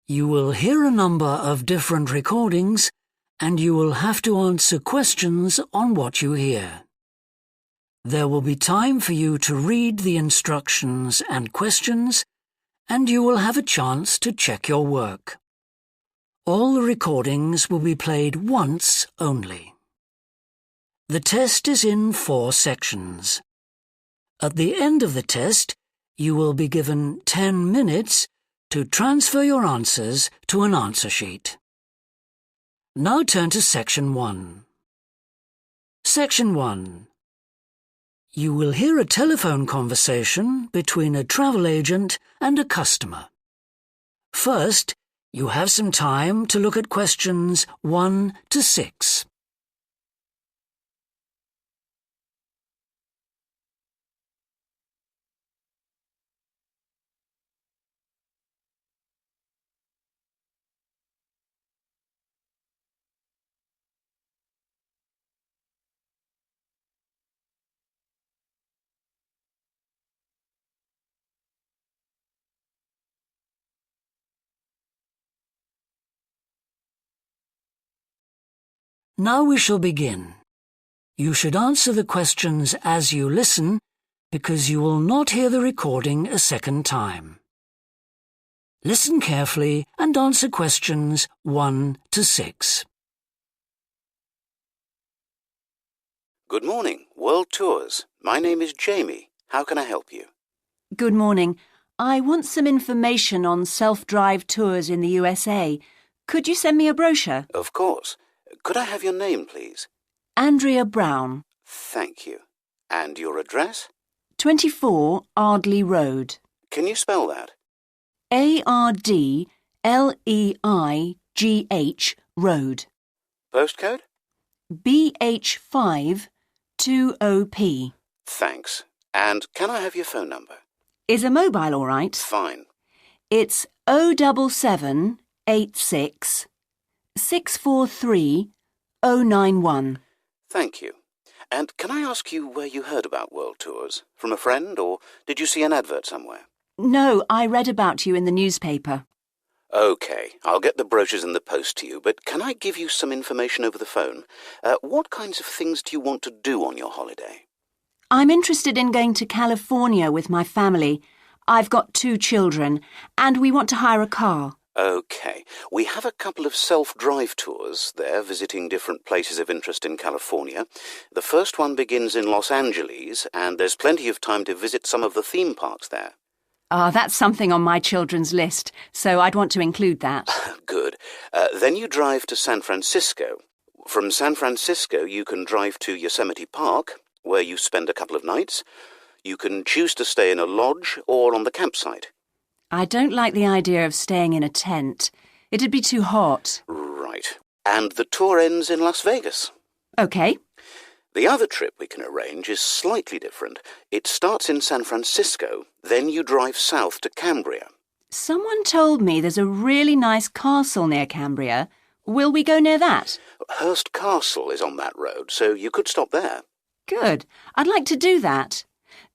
You will hear a number of different recordings, and you will have to answer questions on what you hear. There will be time for you to read the instructions and questions, and you will have a chance to check your work. All the recordings will be played once only. The test is in 4 sections. At the end of the test, you will be given 10 minutes to transfer your answers to an answer sheet. Now turn to Section 1. Section 1. You will hear a telephone conversation between a travel agent and a customer. First, you have some time to look at questions 1 to 6. Now we shall begin. You should answer the questions as you listen, because you will not hear the recording a second time. Listen carefully and answer questions 1 to 6. Good morning, World Tours. My name is Jamie. How can I help you? Good morning. I want some information on self-drive tours in the USA. Could you send me a brochure? Of course. Could I have your name, please? Andrea Brown. Thank you. And your address? 24 Ardley Road. Can you spell that? Ardleigh Road. Postcode? BH5 2OP. Thanks. And can I have your phone number? Is a mobile all right? Fine. It's 07786 643 091. Thank you. And can I ask you where you heard about World Tours? From a friend, or did you see an advert somewhere? No, I read about you in the newspaper. OK, I'll get the brochures in the post to you, but can I give you some information over the phone? What kinds of things do you want to do on your holiday? I'm interested in going to California with my family. I've got 2 children, and we want to hire a car. OK, we have a couple of self-drive tours there visiting different places of interest in California. The first one begins in Los Angeles, and there's plenty of time to visit some of the theme parks there. That's something on my children's list, so I'd want to include that. Good. Then you drive to San Francisco. From San Francisco, you can drive to Yosemite Park, where you spend a couple of nights. You can choose to stay in a lodge or on the campsite. I don't like the idea of staying in a tent. It'd be too hot. Right. And the tour ends in Las Vegas. OK. The other trip we can arrange is slightly different. It starts in San Francisco, then you drive south to Cambria. Someone told me there's a really nice castle near Cambria. Will we go near that? Hearst Castle is on that road, so you could stop there. Good. I'd like to do that.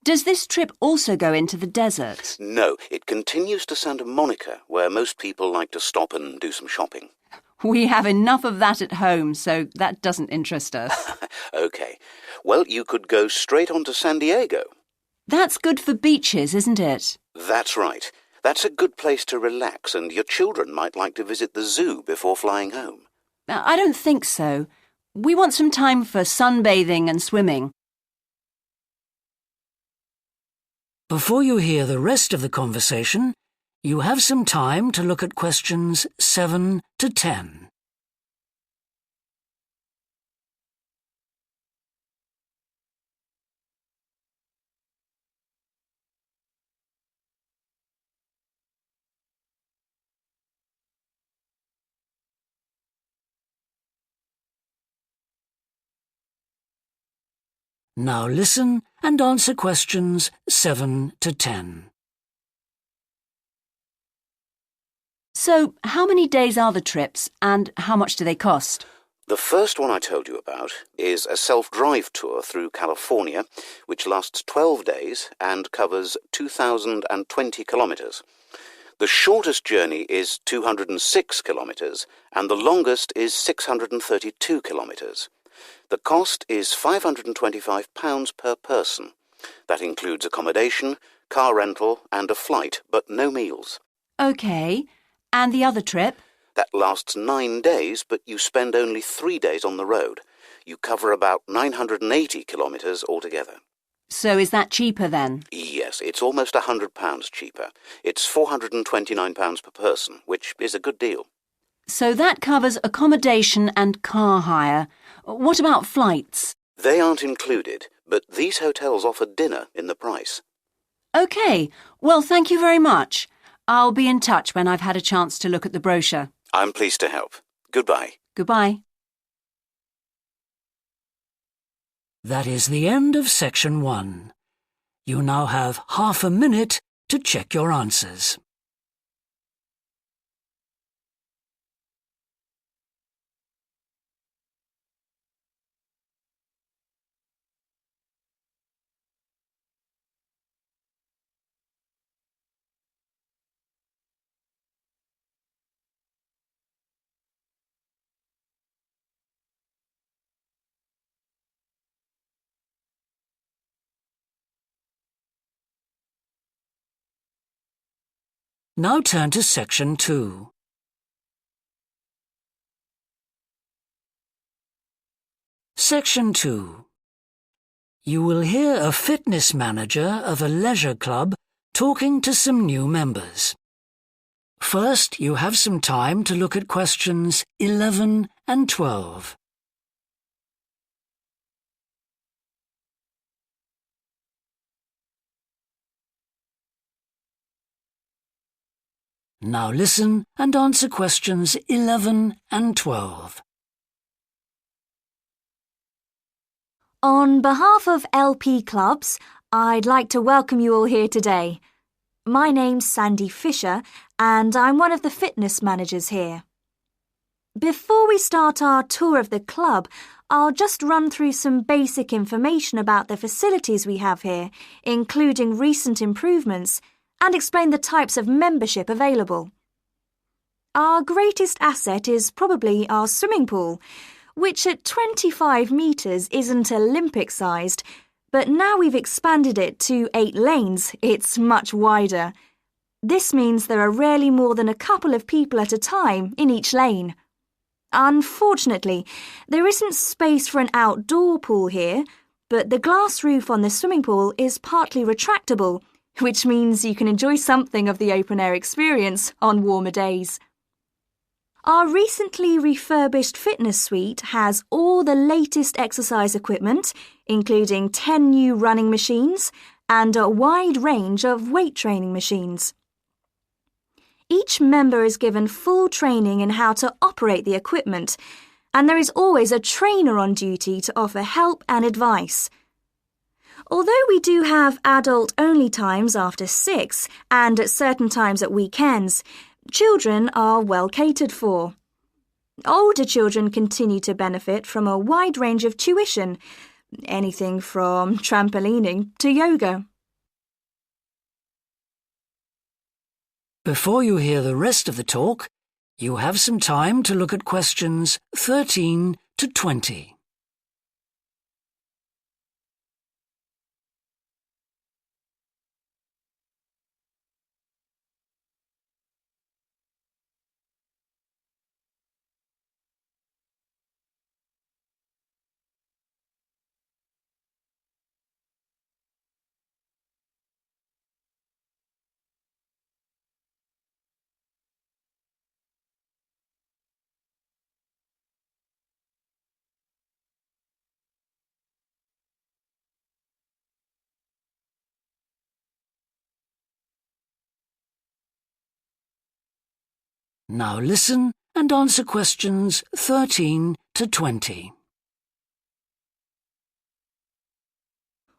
Does this trip also go into the desert? No, it continues to Santa Monica, where most people like to stop and do some shopping. We have enough of that at home, so that doesn't interest us. OK. Well, you could go straight on to San Diego. That's good for beaches, isn't it? That's right. That's a good place to relax, and your children might like to visit the zoo before flying home. I don't think so. We want some time for sunbathing and swimming. Before you hear the rest of the conversation, you have some time to look at questions 7 to 10. Now listen and answer questions 7 to 10. So, how many days are the trips and how much do they cost? The first one I told you about is a self-drive tour through California, which lasts 12 days and covers 2,020 kilometres. The shortest journey is 206 kilometres and the longest is 632 kilometres. The cost is £525 per person. That includes accommodation, car rental and a flight, but no meals. OK. And the other trip? That lasts 9 days, but you spend only 3 days on the road. You cover about 980 kilometres altogether. So is that cheaper then? Yes, it's almost £100 cheaper. It's £429 per person, which is a good deal. So that covers accommodation and car hire. What about flights? They aren't included, but these hotels offer dinner in the price. OK. Well, thank you very much. I'll be in touch when I've had a chance to look at the brochure. I'm pleased to help. Goodbye. Goodbye. That is the end of section 1. You now have half a minute to check your answers. Now turn to section 2. Section 2. You will hear a fitness manager of a leisure club talking to some new members. First, you have some time to look at questions 11 and 12. Now listen and answer questions 11 and 12. On behalf of LP Clubs, I'd like to welcome you all here today. My name's Sandy Fisher, and I'm one of the fitness managers here. Before we start our tour of the club, I'll just run through some basic information about the facilities we have here, including recent improvements, and explain the types of membership available. Our greatest asset is probably our swimming pool, which at 25 metres isn't Olympic-sized, but now we've expanded it to 8 lanes, it's much wider. This means there are rarely more than a couple of people at a time in each lane. Unfortunately, there isn't space for an outdoor pool here, but the glass roof on the swimming pool is partly retractable, which means you can enjoy something of the open-air experience on warmer days. Our recently refurbished fitness suite has all the latest exercise equipment, including 10 new running machines and a wide range of weight training machines. Each member is given full training in how to operate the equipment, and there is always a trainer on duty to offer help and advice. Although we do have adult-only times after 6 and at certain times at weekends, children are well catered for. Older children continue to benefit from a wide range of tuition, anything from trampolining to yoga. Before you hear the rest of the talk, you have some time to look at questions 13 to 20. Now listen and answer questions 13 to 20.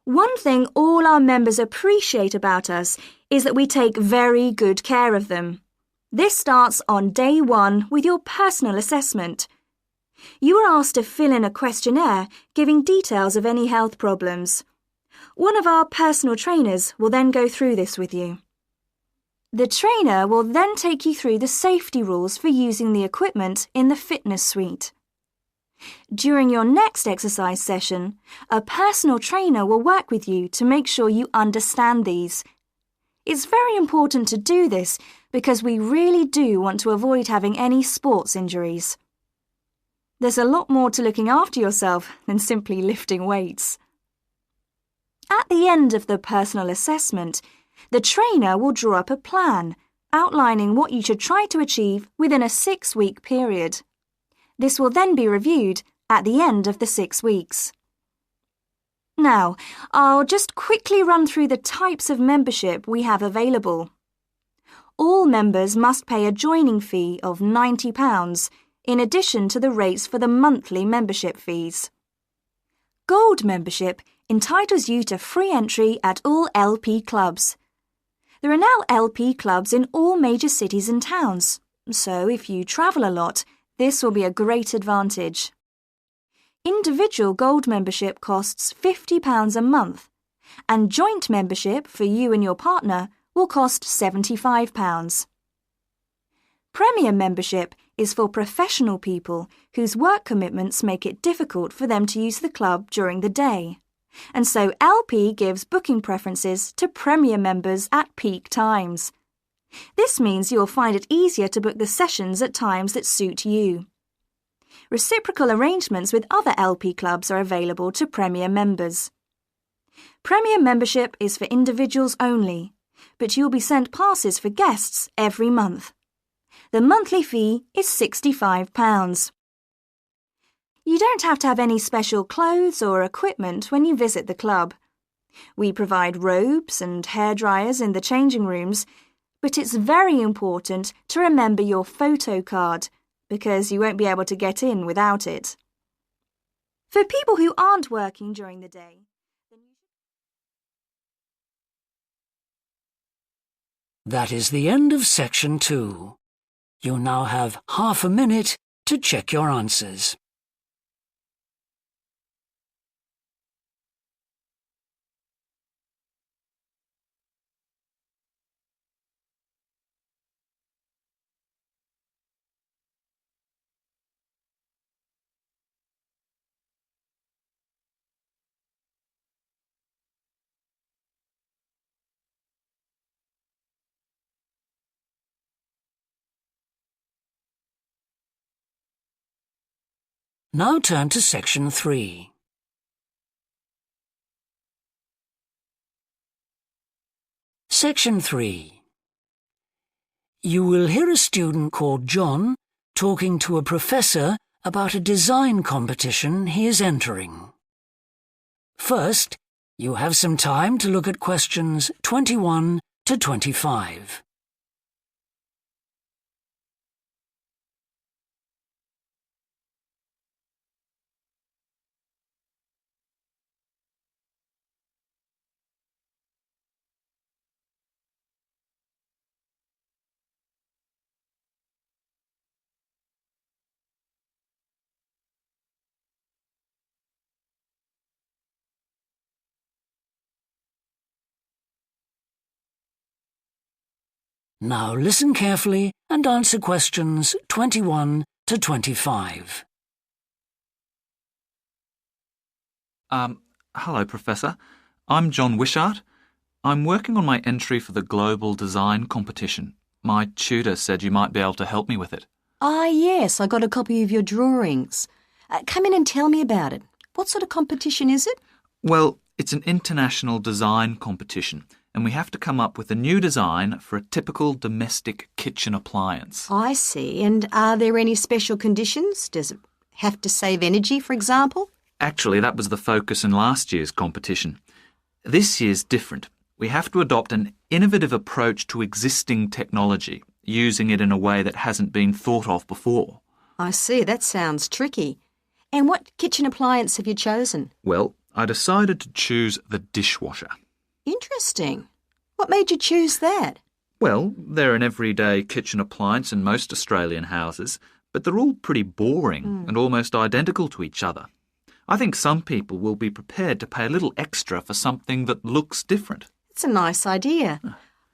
One thing all our members appreciate about us is that we take very good care of them. This starts on day 1 with your personal assessment. You are asked to fill in a questionnaire giving details of any health problems. One of our personal trainers will then go through this with you. The trainer will then take you through the safety rules for using the equipment in the fitness suite. During your next exercise session, a personal trainer will work with you to make sure you understand these. It's very important to do this because we really do want to avoid having any sports injuries. There's a lot more to looking after yourself than simply lifting weights. At the end of the personal assessment, the trainer will draw up a plan outlining what you should try to achieve within a 6-week period. This will then be reviewed at the end of the 6 weeks. Now, I'll just quickly run through the types of membership we have available. All members must pay a joining fee of £90 in addition to the rates for the monthly membership fees. Gold membership entitles you to free entry at all LP clubs. There are now LP clubs in all major cities and towns, so if you travel a lot, this will be a great advantage. Individual gold membership costs £50 a month, and joint membership for you and your partner will cost £75. Premier membership is for professional people whose work commitments make it difficult for them to use the club during the day, and so LP gives booking preferences to Premier members at peak times. This means you'll find it easier to book the sessions at times that suit you. Reciprocal arrangements with other LP clubs are available to Premier members. Premier membership is for individuals only, but you'll be sent passes for guests every month. The monthly fee is £65. You don't have to have any special clothes or equipment when you visit the club. We provide robes and hairdryers in the changing rooms, but it's very important to remember your photo card because you won't be able to get in without it. For people who aren't working during the day, That is the end of section 2. You now have half a minute to check your answers. Now turn to section 3. Section 3. You will hear a student called John talking to a professor about a design competition he is entering. First, you have some time to look at questions 21 to 25. Now listen carefully and answer questions 21 to 25. Hello, Professor. I'm John Wishart. I'm working on my entry for the Global Design Competition. My tutor said you might be able to help me with it. Ah, yes, I got a copy of your drawings. Come in and tell me about it. What sort of competition is it? Well, it's an international design competition, and we have to come up with a new design for a typical domestic kitchen appliance. I see. And are there any special conditions? Does it have to save energy, for example? Actually, that was the focus in last year's competition. This year's different. We have to adopt an innovative approach to existing technology, using it in a way that hasn't been thought of before. I see. That sounds tricky. And what kitchen appliance have you chosen? Well, I decided to choose the dishwasher. Interesting. What made you choose that? Well, they're an everyday kitchen appliance in most Australian houses, but they're all pretty boring and almost identical to each other. I think some people will be prepared to pay a little extra for something that looks different. It's a nice idea.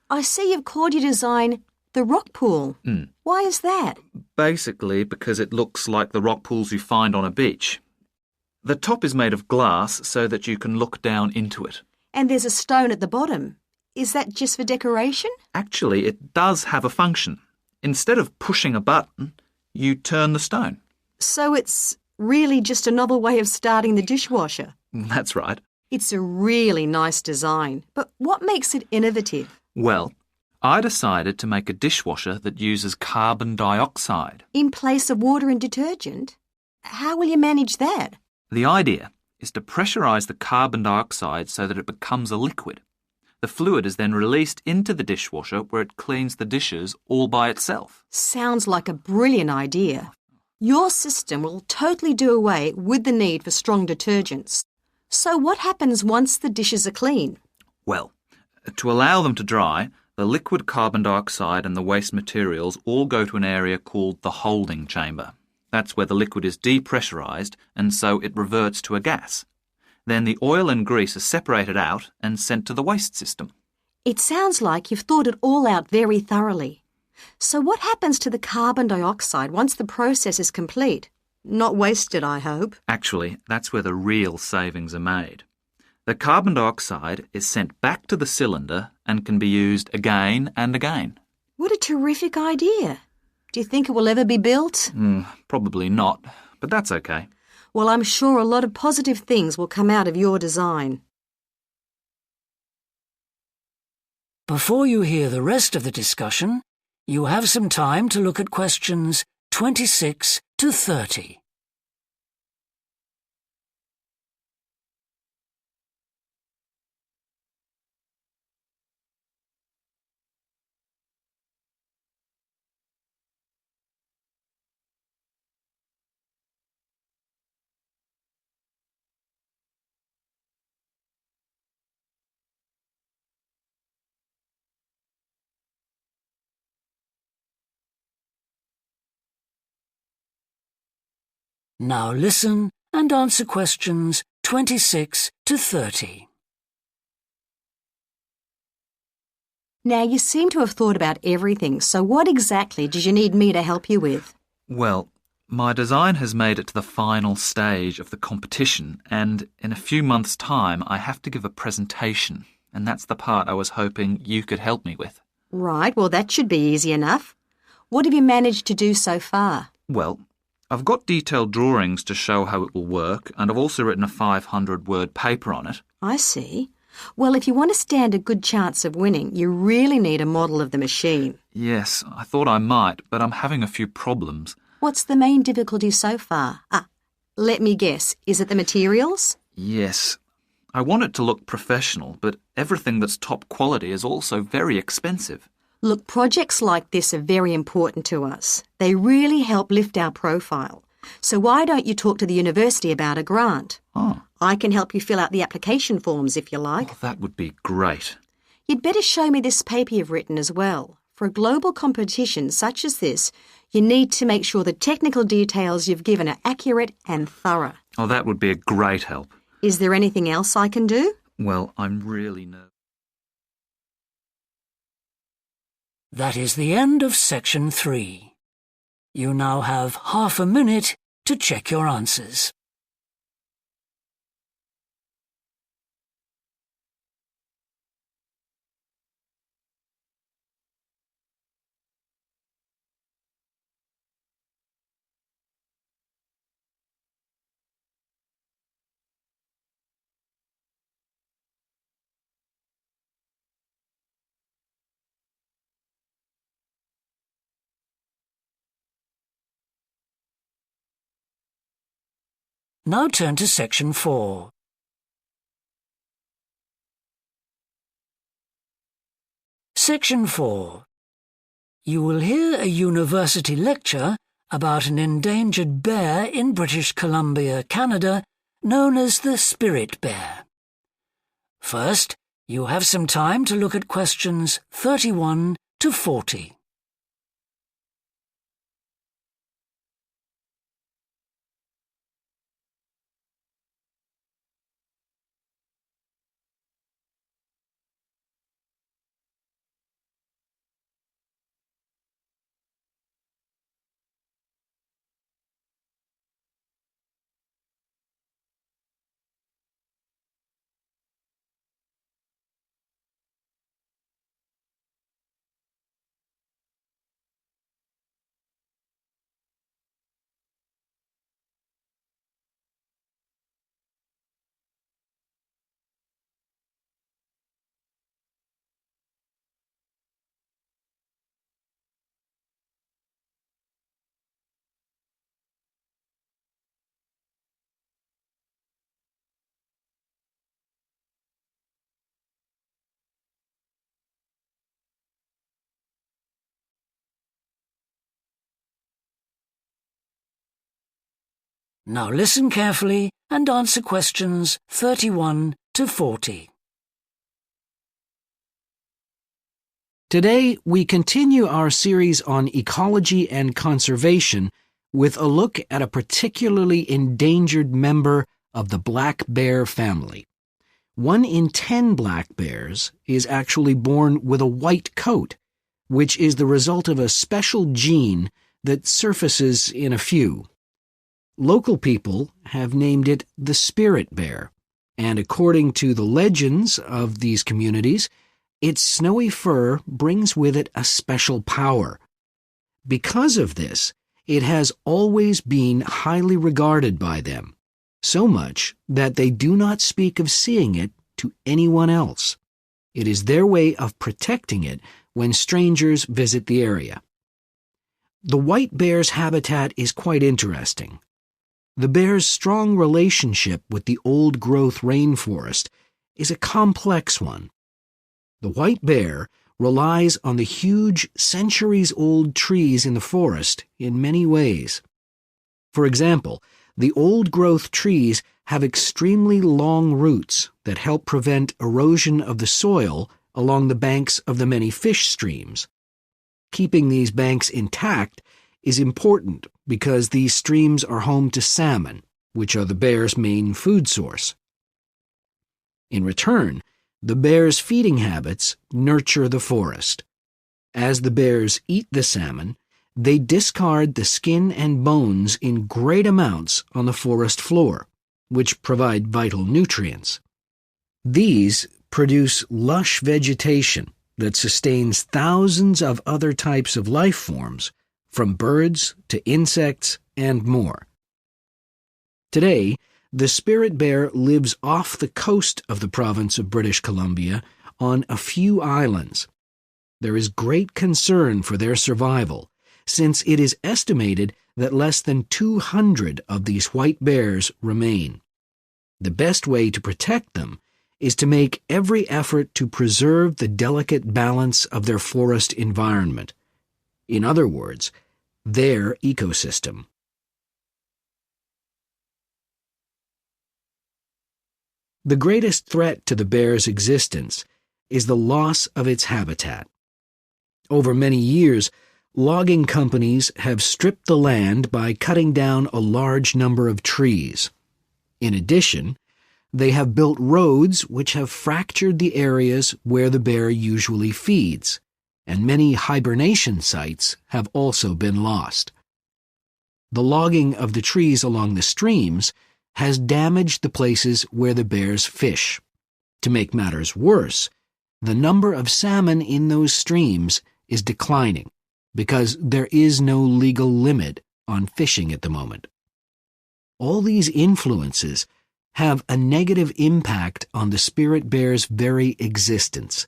I see you've called your design the rock pool. Why is that? Basically because it looks like the rock pools you find on a beach. The top is made of glass so that you can look down into it. And there's a stone at the bottom. Is that just for decoration? Actually, it does have a function. Instead of pushing a button, you turn the stone. So it's really just a novel way of starting the dishwasher. That's right. It's a really nice design, but what makes it innovative? Well, I decided to make a dishwasher that uses carbon dioxide. In place of water and detergent? How will you manage that? The idea is to pressurise the carbon dioxide so that it becomes a liquid. The fluid is then released into the dishwasher where it cleans the dishes all by itself. Sounds like a brilliant idea. Your system will totally do away with the need for strong detergents. So what happens once the dishes are clean? Well, to allow them to dry, the liquid carbon dioxide and the waste materials all go to an area called the holding chamber. That's where the liquid is depressurised and so it reverts to a gas. Then the oil and grease are separated out and sent to the waste system. It sounds like you've thought it all out very thoroughly. So what happens to the carbon dioxide once the process is complete? Not wasted, I hope. Actually, that's where the real savings are made. The carbon dioxide is sent back to the cylinder and can be used again and again. What a terrific idea. Do you think it will ever be built? Probably not, but that's okay. Well, I'm sure a lot of positive things will come out of your design. Before you hear the rest of the discussion, you have some time to look at questions 26 to 30. Now listen and answer questions 26 to 30. Now, you seem to have thought about everything, so what exactly did you need me to help you with? Well, my design has made it to the final stage of the competition, and in a few months' time I have to give a presentation, and that's the part I was hoping you could help me with. Right, well, that should be easy enough. What have you managed to do so far? Well, I've got detailed drawings to show how it will work, and I've also written a 500-word paper on it. I see. Well, if you want to stand a good chance of winning, you really need a model of the machine. Yes, I thought I might, but I'm having a few problems. What's the main difficulty so far? Let me guess. Is it the materials? Yes. I want it to look professional, but everything that's top quality is also very expensive. Look, projects like this are very important to us. They really help lift our profile. So why don't you talk to the university about a grant? Oh. I can help you fill out the application forms if you like. Oh, that would be great. You'd better show me this paper you've written as well. For a global competition such as this, you need to make sure the technical details you've given are accurate and thorough. Oh, that would be a great help. Is there anything else I can do? Well, I'm really nervous. That is the end of section 3. You now have half a minute to check your answers. Now turn to section 4. Section 4. You will hear a university lecture about an endangered bear in British Columbia, Canada, known as the spirit bear. First, you have some time to look at questions 31 to 40. Now listen carefully and answer questions 31 to 40. Today, we continue our series on ecology and conservation with a look at a particularly endangered member of the black bear family. 1 in 10 black bears is actually born with a white coat, which is the result of a special gene that surfaces in a few. Local people have named it the spirit bear, and according to the legends of these communities, its snowy fur brings with it a special power. Because of this, it has always been highly regarded by them, so much that they do not speak of seeing it to anyone else. It is their way of protecting it when strangers visit the area. The white bear's habitat is quite interesting. The bear's strong relationship with the old-growth rainforest is a complex one. The white bear relies on the huge, centuries-old trees in the forest in many ways. For example, the old-growth trees have extremely long roots that help prevent erosion of the soil along the banks of the many fish streams. Keeping these banks intact is important because these streams are home to salmon, which are the bear's main food source. In return, the bear's feeding habits nurture the forest. As the bears eat the salmon, they discard the skin and bones in great amounts on the forest floor, which provide vital nutrients. These produce lush vegetation that sustains thousands of other types of life forms, from birds to insects and more. Today, the spirit bear lives off the coast of the province of British Columbia on a few islands. There is great concern for their survival, since it is estimated that less than 200 of these white bears remain. The best way to protect them is to make every effort to preserve the delicate balance of their forest environment. In other words, their ecosystem. The greatest threat to the bear's existence is the loss of its habitat. Over many years, logging companies have stripped the land by cutting down a large number of trees. In addition, they have built roads which have fractured the areas where the bear usually feeds, and many hibernation sites have also been lost. The logging of the trees along the streams has damaged the places where the bears fish. To make matters worse, the number of salmon in those streams is declining because there is no legal limit on fishing at the moment. All these influences have a negative impact on the spirit bear's very existence,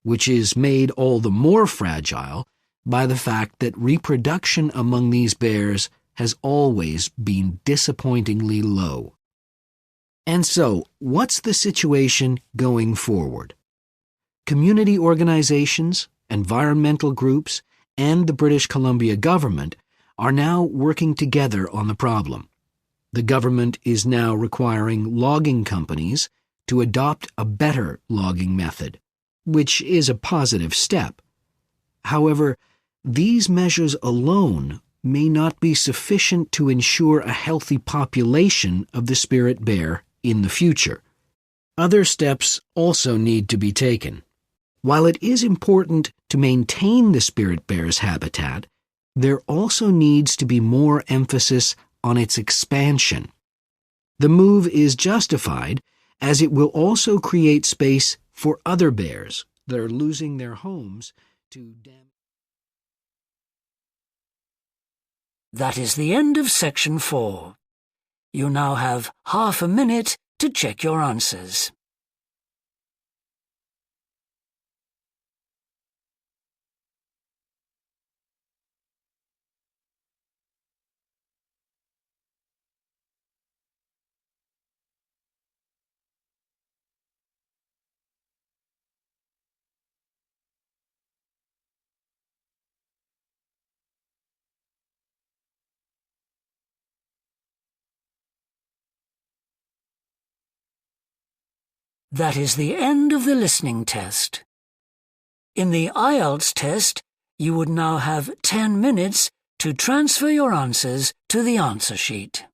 which is made all the more fragile by the fact that reproduction among these bears has always been disappointingly low. And so, what's the situation going forward? Community organizations, environmental groups, and the British Columbia government are now working together on the problem. The government is now requiring logging companies to adopt a better logging method, which is a positive step. However, these measures alone may not be sufficient to ensure a healthy population of the spirit bear in the future. Other steps also need to be taken. While it is important to maintain the spirit bear's habitat, there also needs to be more emphasis on its expansion. The move is justified as it will also create space for other bears that are losing their homes to damage. That is the end of section 4. You now have half a minute to check your answers. That is the end of the listening test. In the IELTS test, you would now have 10 minutes to transfer your answers to the answer sheet.